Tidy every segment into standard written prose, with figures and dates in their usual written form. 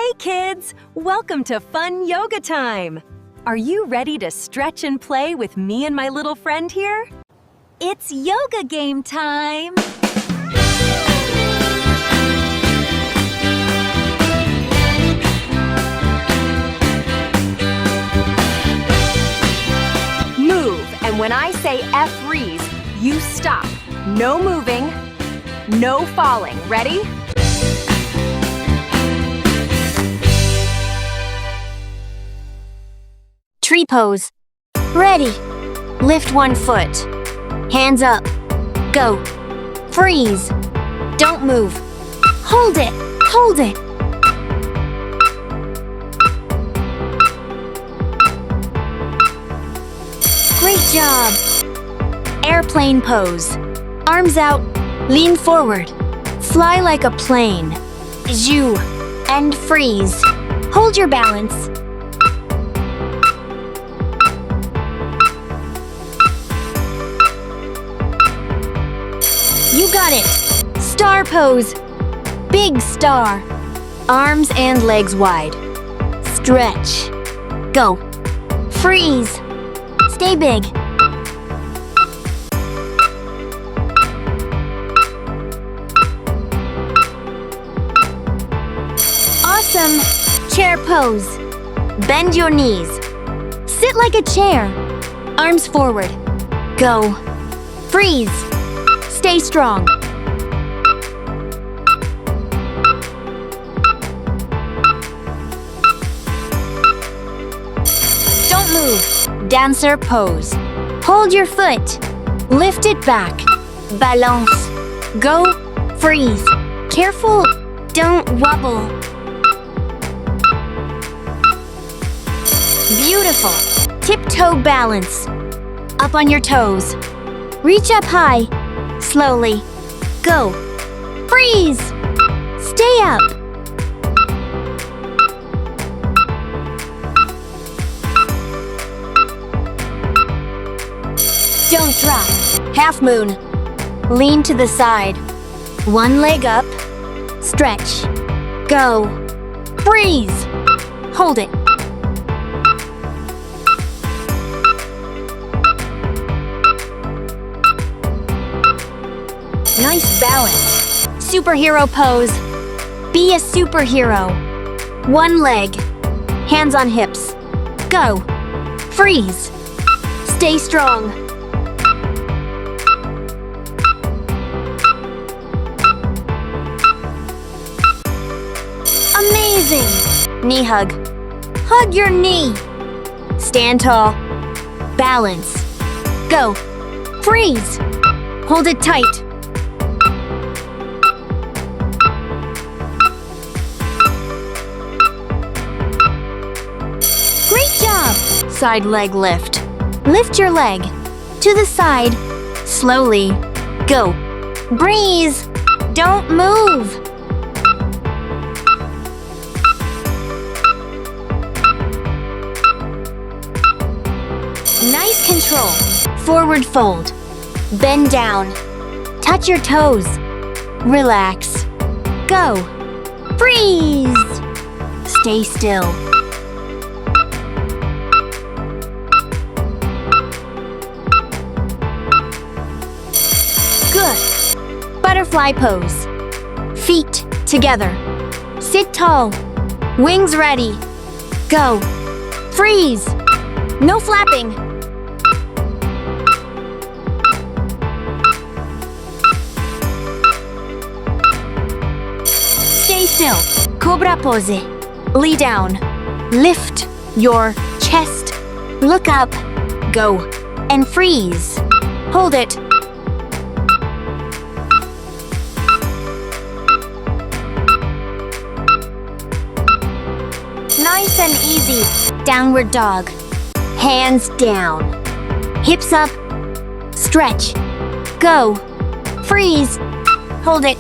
Hey kids! Welcome to Fun Yoga Time! Are you ready to stretch and play with me and my little friend here? It's yoga game time! Move, and when I say F-freeze, you stop. No moving, no falling. Ready? Tree pose. Ready. Lift one foot. Hands up. Go. Freeze. Don't move. Hold it. Hold it. Great job. Airplane pose. Arms out. Lean forward. Fly like a plane. Zhoo. And freeze. Hold your balance. You got it! Star pose! Big star! Arms and legs wide. Stretch. Go. Freeze. Stay big. Awesome! Chair pose. Bend your knees. Sit like a chair. Arms forward. Go. Freeze. Stay strong. Don't move. Dancer pose. Hold your foot. Lift it back. Balance. Go. Freeze. Careful. Don't wobble. Beautiful. Tiptoe balance. Up on your toes. Reach up high. Slowly. Go. Freeze! Stay up. Don't drop. Half moon. Lean to the side. One leg up. Stretch. Go. Freeze! Hold it. Nice balance. Superhero pose. Be a superhero. One leg. Hands on hips. Go. Freeze. Stay strong. Amazing. Knee hug. Hug your knee. Stand tall. Balance. Go. Freeze. Hold it tight. Side leg lift. Lift your leg. To the side. Slowly. Go. Breeze. Don't move. Nice control. Forward fold. Bend down. Touch your toes. Relax. Go. Freeze. Stay still. Good. Butterfly pose. Feet together. Sit tall. Wings ready. Go. Freeze. No flapping. Stay still. Cobra pose. Lay down. Lift your chest. Look up. Go. And freeze. Hold it. Nice and easy. Downward dog. Hands down. Hips up. Stretch. Go. Freeze. Hold it.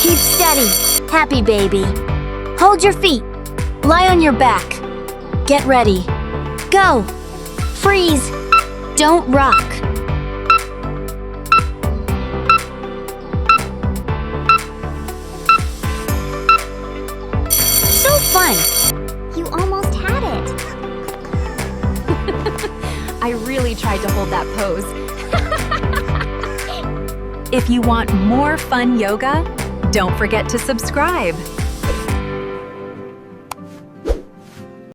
Keep steady. Happy baby. Hold your feet. Lie on your back. Get ready. Go. Freeze. Don't rock. fun! You almost had it. I really tried to hold that pose. If you want more fun yoga, don't forget to subscribe.